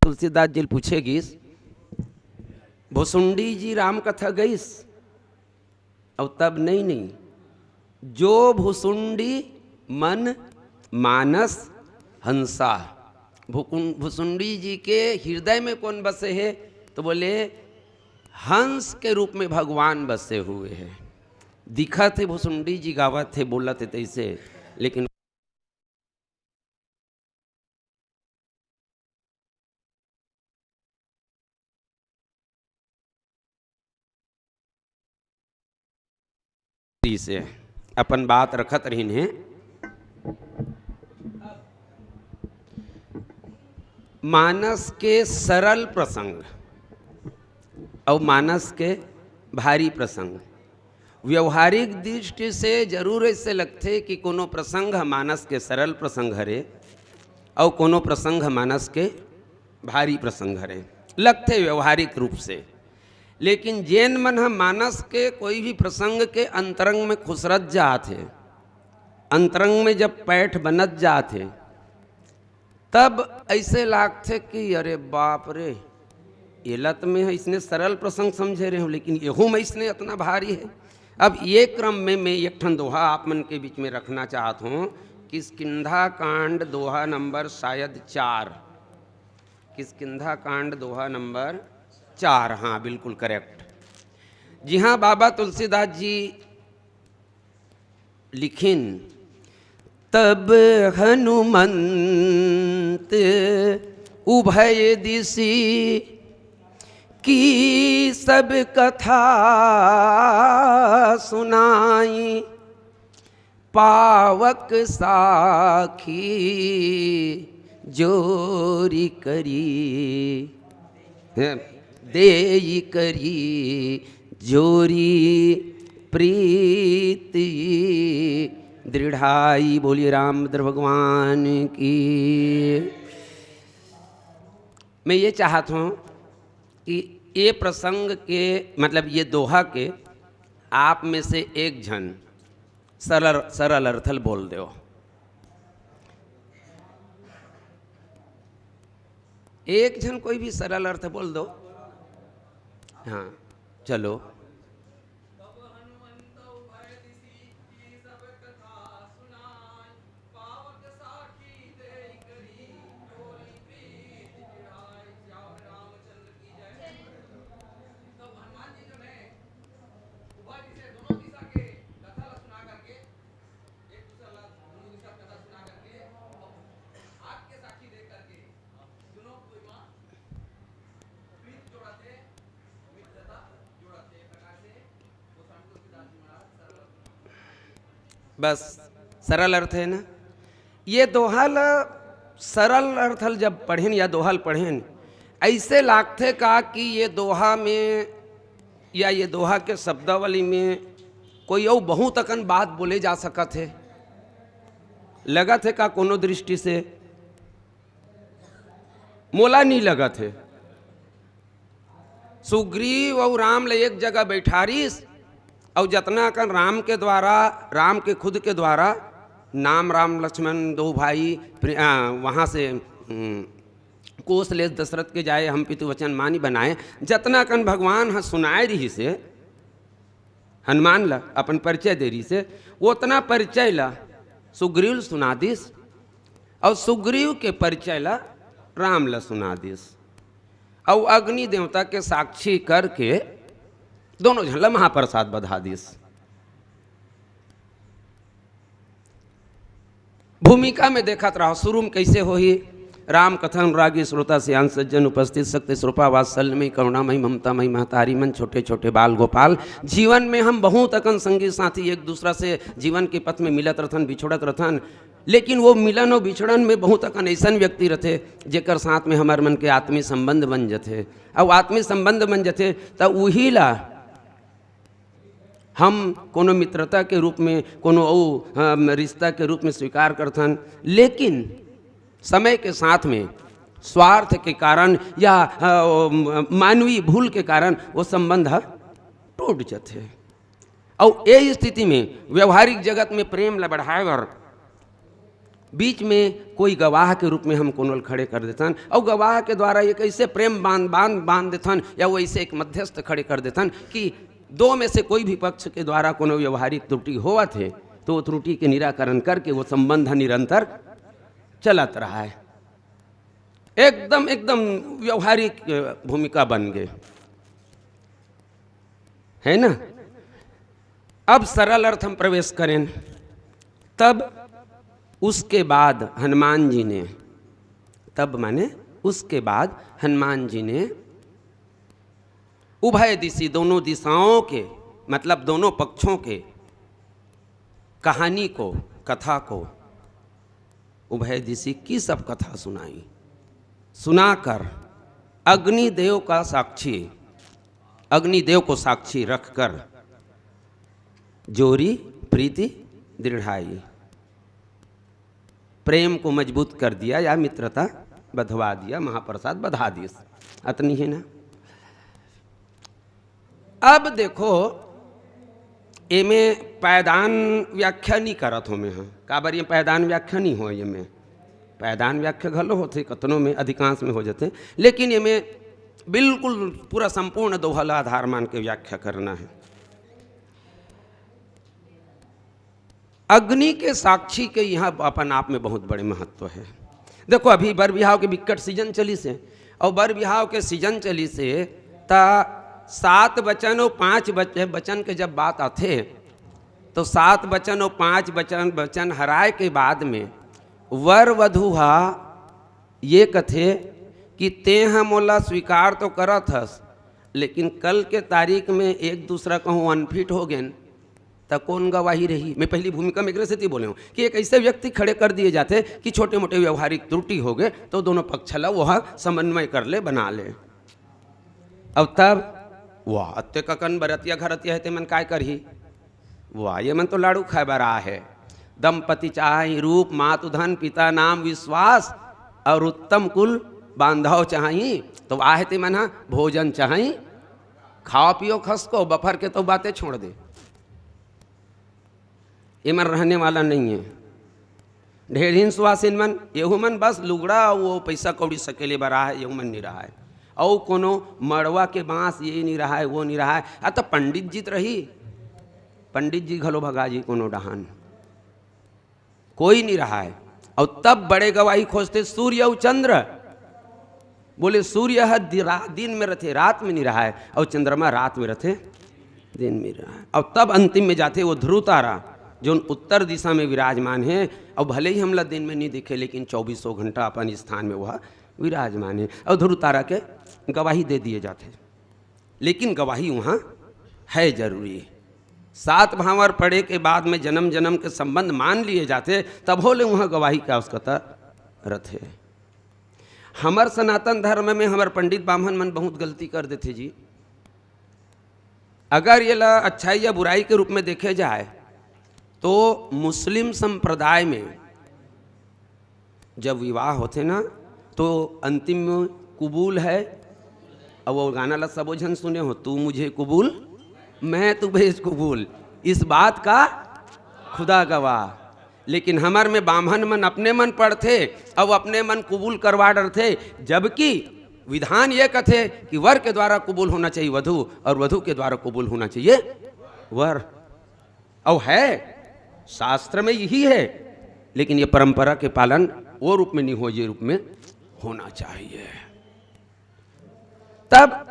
तुलसीदास जी पूछेगीस, भुसुंडी जी राम कथा गईस, और तब नहीं, जो भुसुंडी मन मानस हंसा। भुसुंडी जी के हृदय में कौन बसे है? तो बोले हंस के रूप में भगवान बसे हुए हैं। दिखा थे भुसुंडी जी, गावत थे, बोला थे तैसे, लेकिन से अपन बात रखत रही है। मानस के सरल प्रसंग और मानस के भारी प्रसंग, व्यवहारिक दृष्टि से जरूर ऐसे लगते कि कोनो प्रसंग मानस के सरल प्रसंग हरे और कोनो प्रसंग मानस के भारी प्रसंग हरे, लगते व्यवहारिक रूप से। लेकिन जैन मन हम मानस के कोई भी प्रसंग के अंतरंग में खुसरत जाते, अंतरंग में जब पैठ बनत जाते, तब ऐसे लागते कि अरे बाप रे, ये लत में है, इसने सरल प्रसंग समझे रहे हो, लेकिन यहू में इसने इतना भारी है। अब ये क्रम में मैं एक ठन दोहा आप मन के बीच में रखना चाहता हूँ। किष्किंधा कांड दोहा नंबर शायद 4, किष्किंधा कांड दोहा नंबर 4, हाँ बिल्कुल करेक्ट। जी हाँ, बाबा तुलसीदास जी लिखिन, तब हनुमंत उभय दिशि की सब कथा सुनाई, पावक साखी जोरी करी, देई करी जोरी प्रीति दृढ़ाई। बोलिए रामभद्र भगवान की। मैं ये चाहता हूँ कि ये प्रसंग के मतलब ये दोहा के आप में से एक जन सरल अर्थल बोल दो। एक जन कोई भी सरल अर्थ बोल दो। हाँ चलो। बस सरल अर्थ है ना। ये दोहल सरल अर्थल जब पढ़ेन या दोहल पढ़ेन, ऐसे लागते का कि ये दोहा में या ये दोहा के शब्दावली में कोई और बहुत अकन बात बोले जा सकत है। लगत है का कोनो दृष्टि से मोला नहीं लगत है। सुग्रीव और राम ले एक जगह बैठारीस और जतना कन राम के द्वारा, राम के खुद के द्वारा नाम राम लक्ष्मण दो भाई वहाँ से कोस ले दशरथ के जाए, हम पितु वचन मानी बनाए, जतना कन भगवान हाँ सुनाए रही से हनुमान ला अपन परिचय दे रही से, वो उतना परिचय ला सुग्रीव सुना दिस और सुग्रीव के परिचय ला राम ला सुना दिस और अग्नि देवता के साक्षी करके दोनों झल्ला महाप्रसाद बधा दिस। भूमिका में देखत रहो शुरू में कैसे हो ही राम कथा अनुरागी श्रोता सियान सज्जन उपस्थित शक्ति श्रोपा वात्सल्यमयी करुणामयी ममतामयी महतारी मन छोटे छोटे बाल गोपाल। जीवन में हम बहुत अकन संगी साथी एक दूसरा से जीवन के पथ में मिलत रहथन, बिछोड़त रहथन, लेकिन वो मिलन और बिछड़न में बहुत अकन ऐसा व्यक्ति रहते जेकर साथ में हमार मन के आत्मीय संबंध बन जाते और आत्मीय संबंध बन जाते तो वही ला हम कोनो मित्रता के रूप में, कोनो रिश्ता के रूप में स्वीकार करथन। लेकिन समय के साथ में स्वार्थ के कारण या मानवीय भूल के कारण वो संबंध टूट जाते। और ये स्थिति में व्यवहारिक जगत में प्रेम ला बढ़ाए और बीच में कोई गवाह के रूप में हम कोनल खड़े कर देतन और गवाह के द्वारा एक ऐसे प्रेम बांध देतन या वो ऐसे एक मध्यस्थ खड़े कर देतन कि दो में से कोई भी पक्ष के द्वारा कोनो व्यवहारिक त्रुटि होवा थे तो वो त्रुटि के निराकरण करके वो संबंध निरंतर चलत रहा है। एकदम एकदम व्यवहारिक भूमिका बन गए, है ना। अब सरल अर्थ हम प्रवेश करें। तब उसके बाद हनुमान जी ने, तब माने उसके बाद हनुमान जी ने उभय दिशी, दोनों दिशाओं के मतलब दोनों पक्षों के कहानी को, कथा को, उभय दिशी की सब कथा सुनाई। सुनाकर अग्निदेव का साक्षी, अग्निदेव को साक्षी रखकर जोरी प्रीति दृढ़ाई, प्रेम को मजबूत कर दिया या मित्रता बधवा दिया, महाप्रसाद बधा दिया। अतनी है ना। अब देखो एमे पैदान व्याख्या नहीं करत हो में, हाँ काबर ये पैदान व्याख्या नहीं हो, ये में पैदान व्याख्या घलो होते कतनों में, अधिकांश में हो जाते, लेकिन ये में बिल्कुल पूरा संपूर्ण दोहल आधार मान के व्याख्या करना है। अग्नि के साक्षी के यहाँ अपन आप में बहुत बड़े महत्व है। देखो अभी बर बिहाव के विकट सीजन चली से, और बर बिहाव के सीजन चली से ता 7 वचन और 5 वचन के जब बात आते तो 7 वचन और 5 वचन हराए के बाद में वर वधु हा ये कथे कि ते हम मोला स्वीकार तो करत हस, लेकिन कल के तारीख में एक दूसरा कहूँ अनफिट हो गए तो कौन गवाही रही। मैं पहली भूमिका में एक से बोले हूँ कि एक ऐसे व्यक्ति खड़े कर दिए जाते कि छोटे मोटे व्यवहारिक त्रुटि हो गए तो दोनों पक्ष ला वह समन्वय कर ले, बना ले। अब तब वाह अत्य ककन बरतिया घरतिया है ते मन काय करही, वाह ये मन तो लाड़ू खाए बरा है। दंपति चाहे रूप मातु धन पिता नाम विश्वास और उत्तम कुल बांधव चाही, तो आह ते मना भोजन चाही, खाओ पियो खस को, बफर के तो बातें छोड़ दे। ये मन रहने वाला नहीं है। ढेर हिन सुहासिन मन, येहू मन बस लुगड़ा वो पैसा कौड़ी सकेले बरा है, येहू मन नहीं रहा है। और कोनो मड़वा के बांस ये नहीं रहा है, वो नहीं रहा है। तो पंडित जी रही, पंडित जी घलो भगा जी कोनो डहान, कोई नहीं रहा है। और तब बड़े गवाही खोजते सूर्य और चंद्र, बोले सूर्य है दिन में रहते रात में नहीं रहा है, और चंद्रमा रात में रहते दिन में रहा है। और तब अंतिम में जाते वो ध्रुव तारा जो उत्तर दिशा में विराजमान है, और भले ही हमला दिन में नहीं दिखे लेकिन 2400 घंटा अपन स्थान में वह विराजमान है। और ध्रुव तारा के गवाही दे दिए जाते, लेकिन गवाही वहाँ है जरूरी। 7 भावर पड़े के बाद में जन्म जन्म के संबंध मान लिए जाते, तब होले वहाँ गवाही का उसका रथ है। हमार सनातन धर्म में हमार पंडित ब्राह्मण मन बहुत गलती कर देते जी। अगर ये ला अच्छाई या बुराई के रूप में देखे जाए तो मुस्लिम संप्रदाय में जब विवाह होते ना तो अंतिम में कबूल है, और वो गाना ला सबो झन सुने हो, तू मुझे कबूल मैं तुम्हें कबूल, इस बात का खुदा गवाह। लेकिन हमार में ब्राह्मण मन अपने मन पढ़ते अब अपने मन कबूल करवा डरते, जबकि विधान ये कथे कि वर के द्वारा कबूल होना चाहिए वधु, और वधु के द्वारा कबूल होना चाहिए वर। और है शास्त्र में यही है, लेकिन ये परंपरा के पालन वो रूप में नहीं हो, ये रूप में होना चाहिए। तब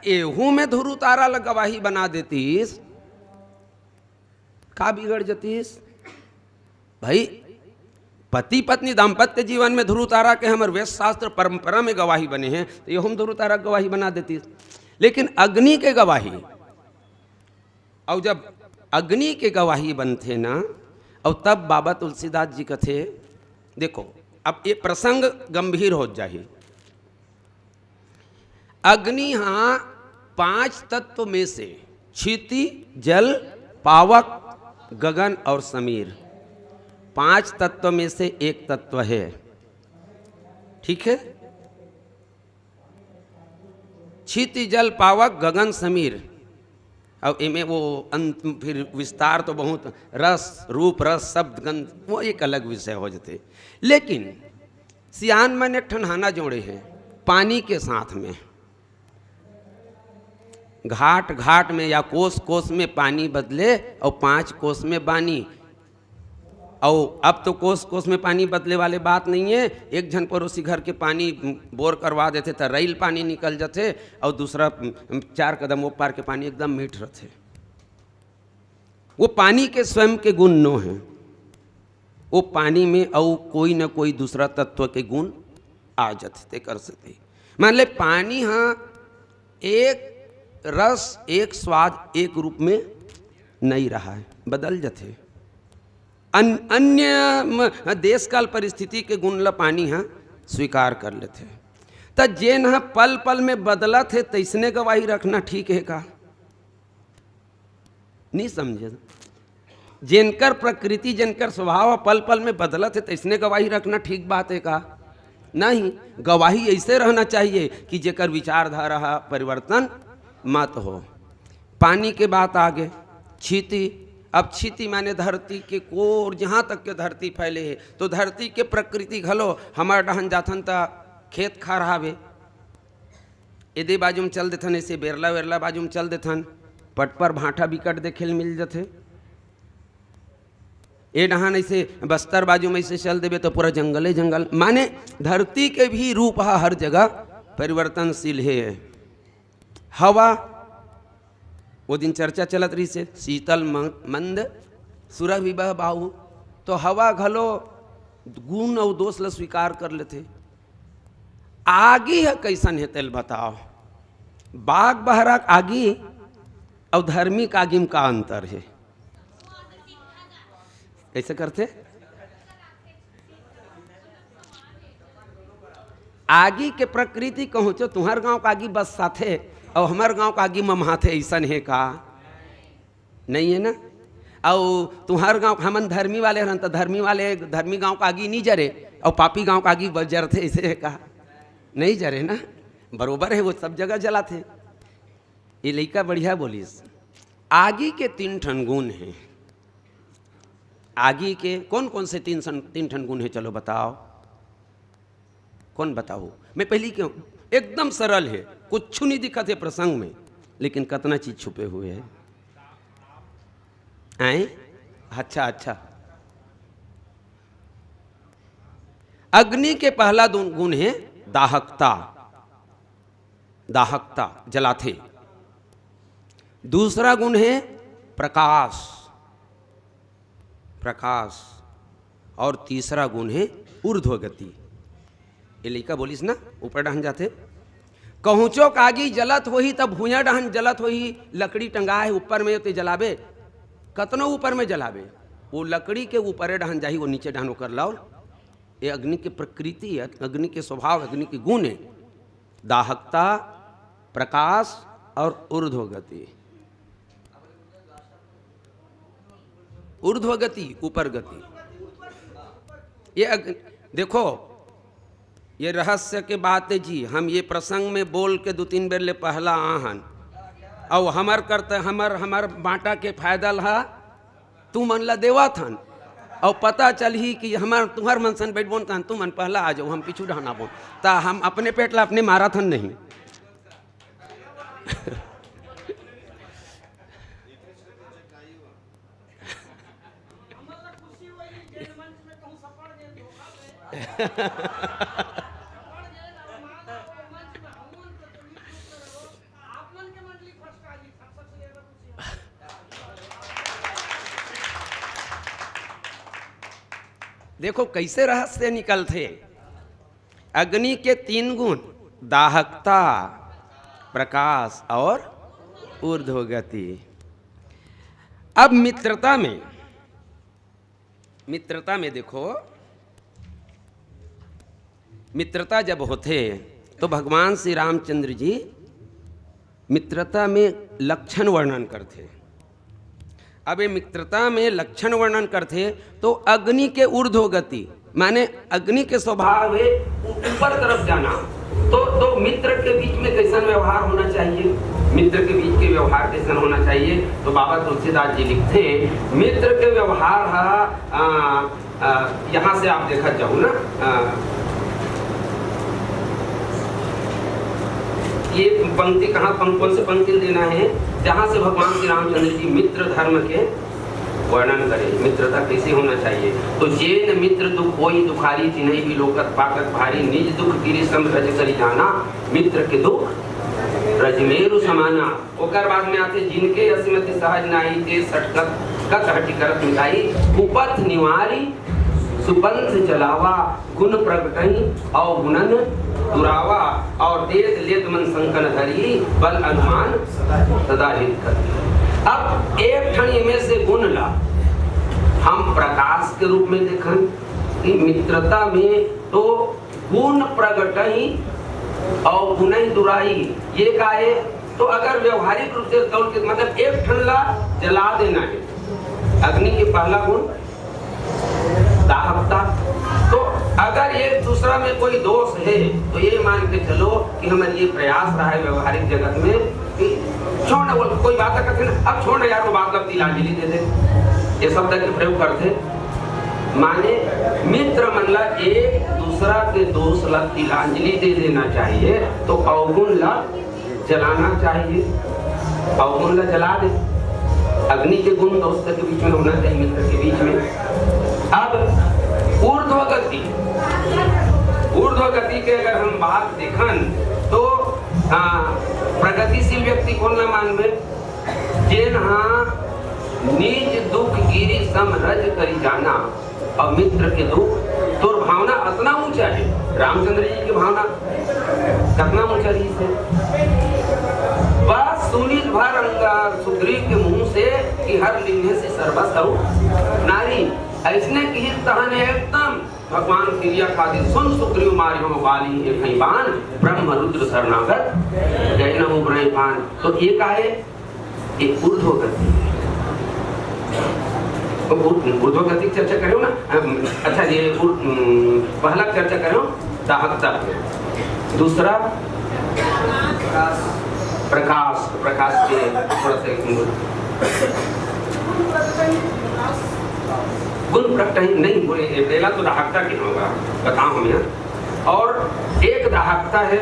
एहू में ध्रुव तारा गवाही बना देतीस, का बिगड़ जतीस भाई। पति पत्नी दाम्पत्य जीवन में ध्रुव तारा के हमारे वेद शास्त्र परंपरा में गवाही बने हैं, तो ये हम ध्रुव तारा गवाही बना देती। लेकिन अग्नि के गवाही, और जब अग्नि के गवाही बनते ना, और तब बाबा तुलसीदास जी कथे, देखो अब ये प्रसंग गंभीर हो जाए। अग्नि हाँ 5 तत्व में से क्षिति जल पावक गगन और समीर, 5 तत्व में से एक तत्व है, ठीक है। क्षिति जल पावक गगन समीर, और इमें वो अंत फिर विस्तार तो बहुत, रस रूप रस शब्द गंध वो एक अलग विषय हो जाते। लेकिन सियान मैंने ठंडाना जोड़े हैं पानी के साथ में, घाट घाट में या कोस कोस में पानी बदले और 5 कोस में बानी। और अब तो कोस कोस में पानी बदले वाले बात नहीं है, एक जन पड़ोसी घर के पानी बोर करवा देते तो रैल पानी निकल जाते और दूसरा 4 कदम वो पार के पानी एकदम मीठ रहते। वो पानी के स्वयं के गुण नो हैं, वो पानी में और कोई न कोई दूसरा तत्व के गुण आ जाते कर सकते। मान ले पानी हाँ एक रस एक स्वाद एक रूप में नहीं रहा है, बदल जाते। अन्य देश काल परिस्थिति के गुण ला पानी हाँ स्वीकार कर लेते। तो जे न पल पल में बदला थे तैसने गवाही रखना ठीक है का? नहीं समझे? जिनकर प्रकृति जिनकर स्वभाव पल पल में बदला थे तैसने गवाही रखना ठीक बात है का? नहीं, गवाही ऐसे रहना चाहिए कि जेकर विचारधारा परिवर्तन मत हो। पानी के बात आगे क्षिति। अब क्षिति माने धरती के कोर जहाँ तक के धरती फैले है, तो धरती के प्रकृति घलो हमार डहन जाथन ता खेत खा रहावे, एदे बाजू में चल देथन, ऐसे बेरला वेरला बाजू में चल देथन, पट पर भाटा बिकट देखे मिल जाते। ए डहान ऐसे बस्तर बाजू में ऐसे चल देवे तो पूरा जंगले जंगल। माने धरती के भी रूप हर जगह परिवर्तनशील है। हवा वो दिन चर्चा चलत रही से शीतल मंद सुरह विबह बाहु, तो हवा घलो गुण और दोष ल स्वीकार कर लेते। आगी है कैसन है तेल बताओ? बाग बहरा आगी और धार्मिक आगी में का अंतर है? कैसे करते? आगी के प्रकृति कहूँ तो तुम्हार गांव का आगी बस साथे और हमार गांव का आगी ममाथे ऐसा है का? नहीं है ना। और तुम्हार गांव हमन धर्मी वाले रहन तो धर्मी गांव का आगी नहीं जरे और पापी गांव का आगी जरते ऐसे है का? नहीं जरे ना, बरोबर है, वो सब जगह जलाते। ये लड़का बढ़िया बोलिस। आगी के 3 ठन गुण हैं। आगी के कौन कौन से 3 ठन गुण है? चलो बताओ, कौन बताओ? मैं पहली क्यों, एकदम सरल है, कुछ नहीं दिखत है प्रसंग में, लेकिन कितना चीज छुपे हुए है। आए? अच्छा, अग्नि के पहला गुण है दाहकता, दाहकता जलाते। दूसरा गुण है प्रकाश, प्रकाश। और तीसरा गुण है ऊर्ध्वगति। ये लड़का बोलिस ना ऊपर डहन जाते। कहूँचो कागी जलत होही तब भूया डहन जलत होही, लकड़ी टंगा है ऊपर में तो जलावे, कतनो ऊपर में जलावे, वो लकड़ी के ऊपर डहन जाही, वो नीचे डहन कर लाओ। ये अग्नि की प्रकृति है, अग्नि के स्वभाव, अग्नि के गुण है। दाहकता, प्रकाश और ऊर्ध्वगति। ऊर्ध्वगति ऊपर गति। ये देखो ये रहस्य के बात है जी। हम ये प्रसंग में बोल के 2-3 बेर ले पहला आहन और हमार करते हमार बाटा के फायदा ला तू मन ला देवा थन और पता चल ही कि हमार तुम्हार मन सन बैठ बोन तन तू मन पहला आ जाओ, हम पीछू ढहना बोन ता हम अपने पेट ला अपने मारा थन नहीं। देखो कैसे रहस्य निकलते। अग्नि के 3 गुण दाहकता, प्रकाश और ऊर्ध्वगति। अब मित्रता में देखो, मित्रता जब होते तो भगवान श्री रामचंद्र जी मित्रता में लक्षण वर्णन करते। अब ये मित्रता में लक्षण वर्णन करते तो अग्नि के ऊर्ध्वगति माने अग्नि के स्वभाव है ऊपर तरफ जाना, तो मित्र के बीच में कैसा व्यवहार होना चाहिए, मित्र के बीच के व्यवहार कैसा होना चाहिए। तो बाबा तुलसीदास जी लिखते हैं मित्र के व्यवहार यहाँ से आप देखा जाओ ना, ये पंक्ति कहाँ कौन से पंक्ति देना है, जहाँ से भगवान श्री रामचंद्र जी मित्र धर्म के वर्णन करें, मित्रता कैसे होना चाहिए। तो जेन मित्र दुख होई दुखारी जिन्हें भी लोकत पाकत भारी, निज दुख गिरी सम रज करी जाना, मित्र के दुख रजमेरु समाना। ओकर बाद में आते जिनके असीमति सहज नाई ते सटकत कत हटि करत मिटाई, कुपथ निवारी सुपंथ चलावा, गुण प्रगटई और गुणन दुरावा, और देत लेत मन संकन धरी, बल अनुमान सदा हित कर। अब एक ठन में से गुण ला हम प्रकाश के रूप में देखन कि मित्रता में तो गुण प्रगटई और गुणई दुराई, ये का है। तो अगर व्यवहारिक रूप से तौल के मतलब एक ठन ला जला देना है, अग्नि के पहला गुण दाहकता। तो अगर एक दूसरा में कोई दोष है तो ये मान के चलो कि हमारे ये प्रयास रहा है व्यवहारिक जगत में कि छोड़ बोल कोई बात करते ना, अब छोड़ यार वो बात अब तिलांजलि दे दे, ये शब्द के प्रयोग करते माने मित्र मनला एक दूसरा के दोष ला तिलांजलि दे देना चाहिए। तो अवगुण ला जलाना चाहिए, अवगुण ला जला दे। अग्नि के गुण दोस्त के बीच में होना चाहिए, मित्र के बीच में। अब ऊर्ध्वगति, ऊर्ध्वगति के अगर हम बात देखन तो प्रगतिशील व्यक्ति कौन ना मानवे, जेन निज दुख गिरी सम रज करी जाना, और मित्र के दुख तो भावना इतना ऊंचा है। रामचंद्र जी की भावना कितना ऊंचा रही है, बस सुनीत भर सुग्रीव के मुंह से कि हर लिंगे से सर्वस्व नारी, ऐसने की तहन एकदम भगवान क्रिया खातिर सुन सुग्रीव मारी हम बाली एक बान, ब्रह्म रुद्र शरणागत जय नमो ब्रह्मपान। तो ये का है, एक ऊर्ध्वगति है। तो ऊर्ध्वगति चर्चा करो ना। अच्छा ये पहला चर्चा करो दाहकता, दूसरा प्रकाश, प्रकाश के थोड़ा सा गुण प्रकट नहीं बोले, पहला तो दाहकता की होगा बताओ हम यहाँ, और एक दाहकता है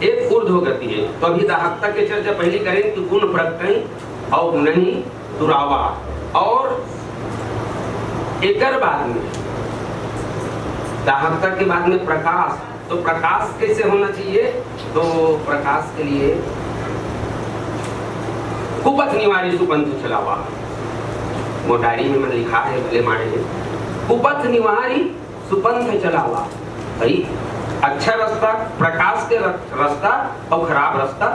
एक ऊर्ध्वगति है। तो अभी दाहकता के चर्चा पहले करें कि गुण प्रकट और नहीं दुरावा, और एक बाद में दाहकता के बाद में प्रकाश। तो प्रकाश कैसे होना चाहिए, तो प्रकाश के लिए कुपथ निवारी सुपंथ चलावा, वो डायरी में मैंने लिखा है भले मारे है, कुपथ निवारी सुपंथ चलावा। भाई अच्छा रास्ता प्रकाश के रास्ता और खराब रास्ता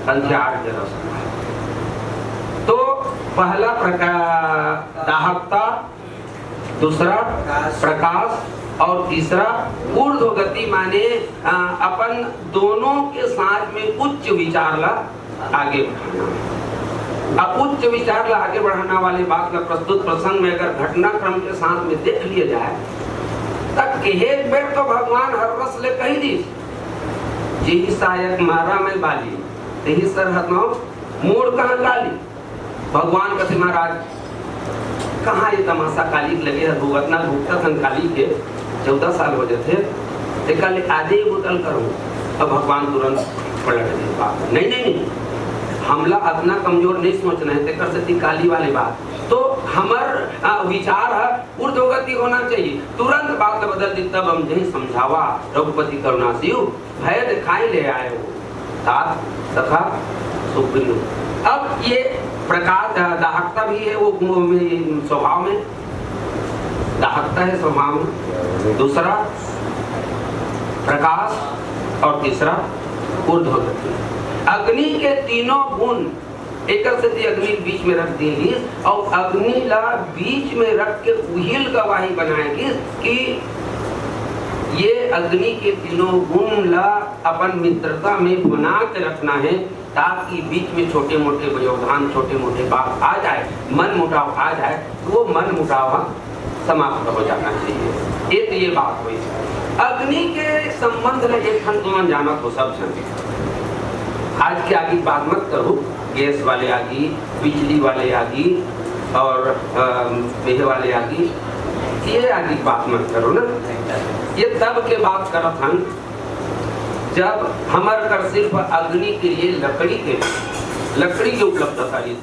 अंधियार के रास्ता। तो पहला दाहकता, दूसरा प्रकाश और तीसरा ऊर्ध्वगति माने अपन दोनों के साथ में उच्च विचार ला आगे बढ़ाना। अब उच्च विचार ला आगे बढ़ाना वाली बात का प्रस्तुत प्रसंग में अगर घटनाक्रम के साथ में देख लिया जाए तब एक बेर तो भगवान हर रस ले कही दी जी सायक मारा में बाली तेही सरहद मोड़ कहाँ काली। भगवान कसे महाराज कहाँ ये तमाशा काली लगे है, भुगतना भुगता था काली के 14 साल हो जाते थे, कल आधे बोतल करूँ। अब भगवान तुरंत पलट गए, बात नहीं नहीं नहीं हमला इतना कमजोर नहीं सोचना है, कर सकती काली वाली बात। तो हमार विचार है ऊर्ध्वगति होना चाहिए, तुरंत बात बदल दी। तब हम यही समझावा रघुपति करुणा शिव भय दिखाई ले आए हो तात सखा सुग्रीव। अब ये प्रकाश दाहकता भी है, वो स्वभाव में दाहकता है स्वभाव में, दूसरा प्रकाश और तीसरा ऊर्ध्वगति। अग्नि के तीनों गुण एक अग्नि बीच में रख देगी और अग्नि ला बीच में रख के उहिल गवाही बनाएगी कि ये अग्नि के तीनों गुण ला अपन मित्रता में बना के रखना है, ताकि बीच में छोटे मोटे व्यवधान छोटे मोटे बात आ जाए, मन मुटाव आ जाए तो वो मन मुटाव समाप्त हो जाना चाहिए। एक ये बात हुई। अग्नि के संबंध में एक ठन तुम जानत हो सब जन। आज के आगे बात मत करो, गैस वाले आगी, बिजली वाले आगी और मेह वाले आगी, ये आगे बात मत करो ना। ये तब के बात करत हन जब हमार कर सिर्फ अग्नि के लिए लकड़ी की उपलब्धता रही।